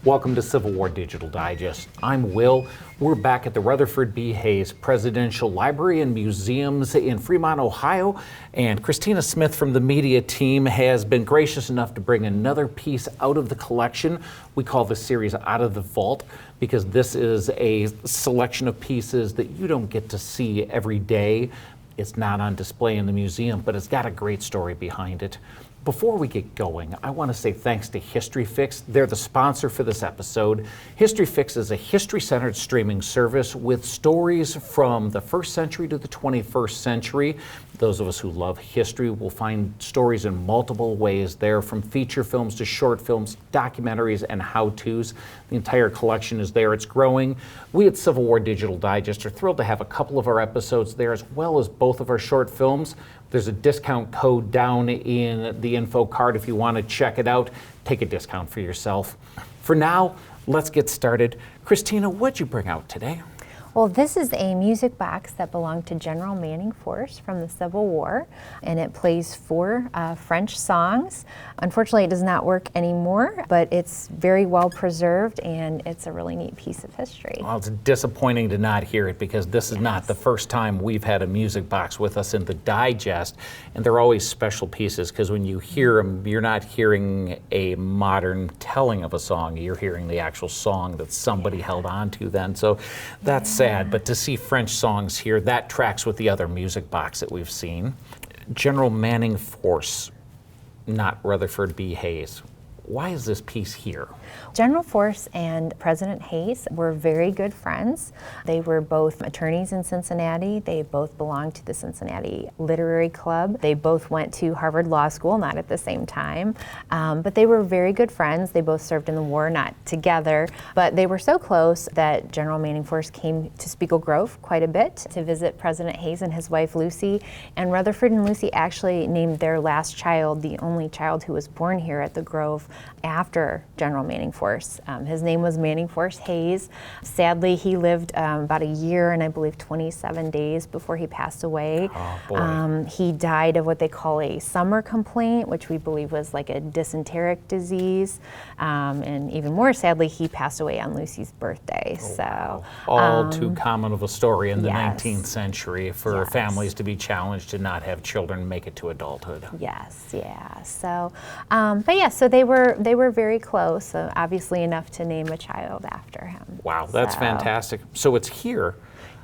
Welcome to Civil War Digital Digest. I'm Will. We're back at the Rutherford B. Hayes Presidential Library and Museums in Fremont, Ohio. And Kristina Smith from the media team has been gracious enough to bring another piece out of the collection. We call this series Out of the Vault because this is a selection of pieces that you don't get to see every day. It's not on display in the museum, but it's got a great story behind it. Before we get going, I want to say thanks to History Fix. They're the sponsor for this episode. History Fix is a history-centered streaming service with stories from the 1st century to the 21st century. Those of us who love history will find stories in multiple ways there, from feature films to short films, documentaries, and how-tos. The entire collection is there. It's growing. We at Civil War Digital Digest are thrilled to have a couple of our episodes there, as well as both of our short films. There's a discount code down in the info card if you want to check it out. Take a discount for yourself. For now, let's get started. Kristina, what'd you bring out today? Well, this is a music box that belonged to General Manning Force from the Civil War, and it plays 4 French songs. Unfortunately, it does not work anymore, but it's very well preserved, and it's a really neat piece of history. Well, it's disappointing to not hear it because this is not the first time we've had a music box with us in the digest, and they're always special pieces because when you hear them, you're not hearing a modern telling of a song, you're hearing the actual song that somebody held on to then. So that's sad, but to see French songs here, that tracks with the other music box that we've seen. General Manning Force, not Rutherford B. Hayes. Why is this piece here? General Force and President Hayes were very good friends. They were both attorneys in Cincinnati. They both belonged to the Cincinnati Literary Club. They both went to Harvard Law School, not at the same time, but they were very good friends. They both served in the war, not together, but they were so close that General Manning Force came to Spiegel Grove quite a bit to visit President Hayes and his wife Lucy, and Rutherford and Lucy actually named their last child, the only child who was born here at the Grove, after General Manning Force. His name was Manning Force Hayes. Sadly, he lived about a year and I believe 27 days before he passed away. Oh, boy. He died of what they call a summer complaint, which we believe was like a dysenteric disease. And even more sadly, he passed away on Lucy's birthday. Oh, so wow. All too common of a story in the yes. 19th century for Yes. families to be challenged to not have children make it to adulthood. Yes, yeah. So, but yeah, so they were very close, obviously enough to name a child after him. Wow, that's fantastic. So it's here.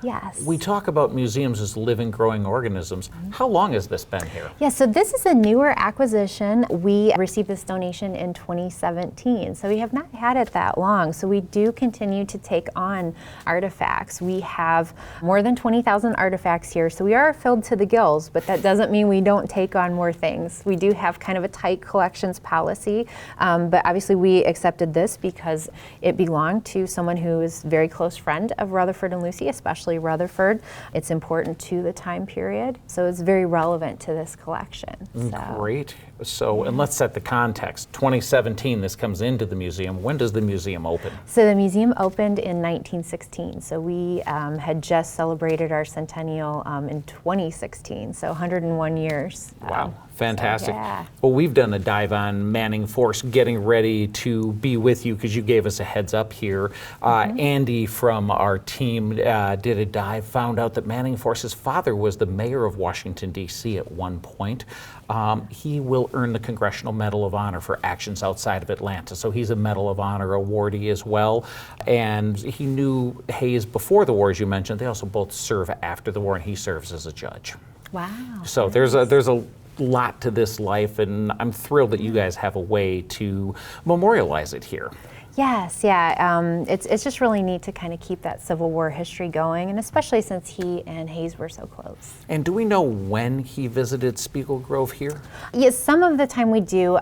Yes. We talk about museums as living, growing organisms. How long has this been here? Yeah, so this is a newer acquisition. We received this donation in 2017, so we have not had it that long. So we do continue to take on artifacts. We have more than 20,000 artifacts here, so we are filled to the gills, but that doesn't mean we don't take on more things. We do have kind of a tight collections policy, but obviously we accepted this because it belonged to someone who is a very close friend of Rutherford and Lucy, especially Rutherford. It's important to the time period, so it's very relevant to this collection. So. Great. So, and let's set the context. 2017, this comes into the museum. When does the museum open? So the museum opened in 1916. So we had just celebrated our centennial in 2016, so 101 years. Wow. Fantastic. So, yeah. Well, we've done a dive on Manning Force, getting ready to be with you because you gave us a heads up here. Andy from our team did a dive, found out that Manning Force's father was the mayor of Washington, D.C. at one point. He will earn the Congressional Medal of Honor for actions outside of Atlanta. So he's a Medal of Honor awardee as well. And he knew Hayes before the war, as you mentioned. They also both serve after the war, and he serves as a judge. Wow. So there's a lot to this life, and I'm thrilled that you guys have a way to memorialize it here. Yes, yeah. It's just really neat to kind of keep that Civil War history going, and especially since he and Hayes were so close. And do we know when he visited Spiegel Grove here? Yes, some of the time we do.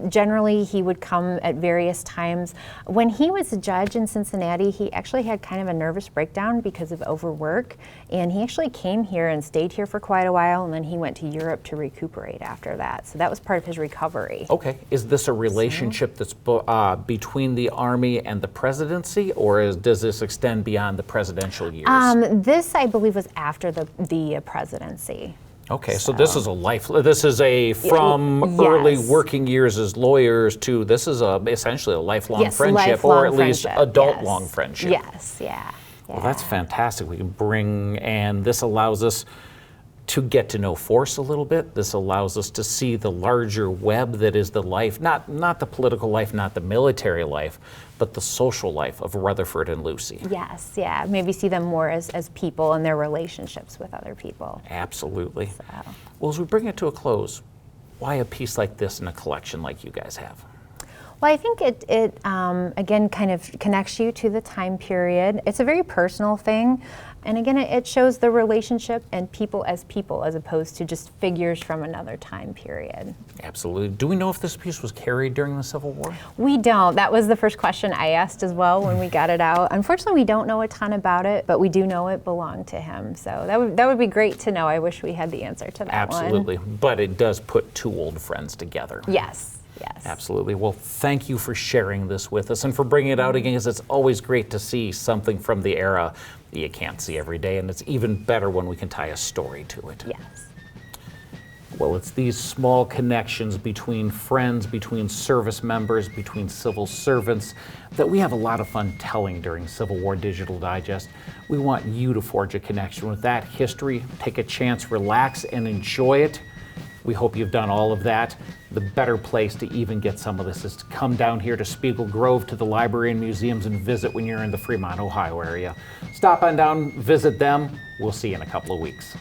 Generally, he would come at various times. When he was a judge in Cincinnati, he actually had kind of a nervous breakdown because of overwork, and he actually came here and stayed here for quite a while, and then he went to Europe to recuperate after that. So that was part of his recovery. Okay. Is this a relationship that's between the Army and the presidency, or does this extend beyond the presidential years? This, I believe, was after the presidency. Okay, so this is a life. This is a from early working years as lawyers to this is essentially a lifelong friendship, or at least adult long friendship. Yes, yeah. Well, that's fantastic. We can bring, and this allows us to get to know Force a little bit. This allows us to see the larger web that is the life, not the political life, not the military life, but the social life of Rutherford and Lucy. Yes, yeah. Maybe see them more as people and their relationships with other people. Absolutely. So. Well, as we bring it to a close, why a piece like this in a collection like you guys have? Well, I think it again, kind of connects you to the time period. It's a very personal thing. And again, it shows the relationship and people, as opposed to just figures from another time period. Absolutely. Do we know if this piece was carried during the Civil War? We don't. That was the first question I asked as well when we got it out. Unfortunately, we don't know a ton about it, but we do know it belonged to him. So that would be great to know. I wish we had the answer to that one. Absolutely. But it does put two old friends together. Yes. Yes. Absolutely. Well, thank you for sharing this with us and for bringing it out again, because it's always great to see something from the era that you can't see every day, and it's even better when we can tie a story to it. Yes. Well, it's these small connections between friends, between service members, between civil servants that we have a lot of fun telling during Civil War Digital Digest. We want you to forge a connection with that history, take a chance, relax, and enjoy it. We hope you've done all of that. The better place to even get some of this is to come down here to Spiegel Grove, to the library and museums, and visit when you're in the Fremont, Ohio area. Stop on down, visit them. We'll see you in a couple of weeks.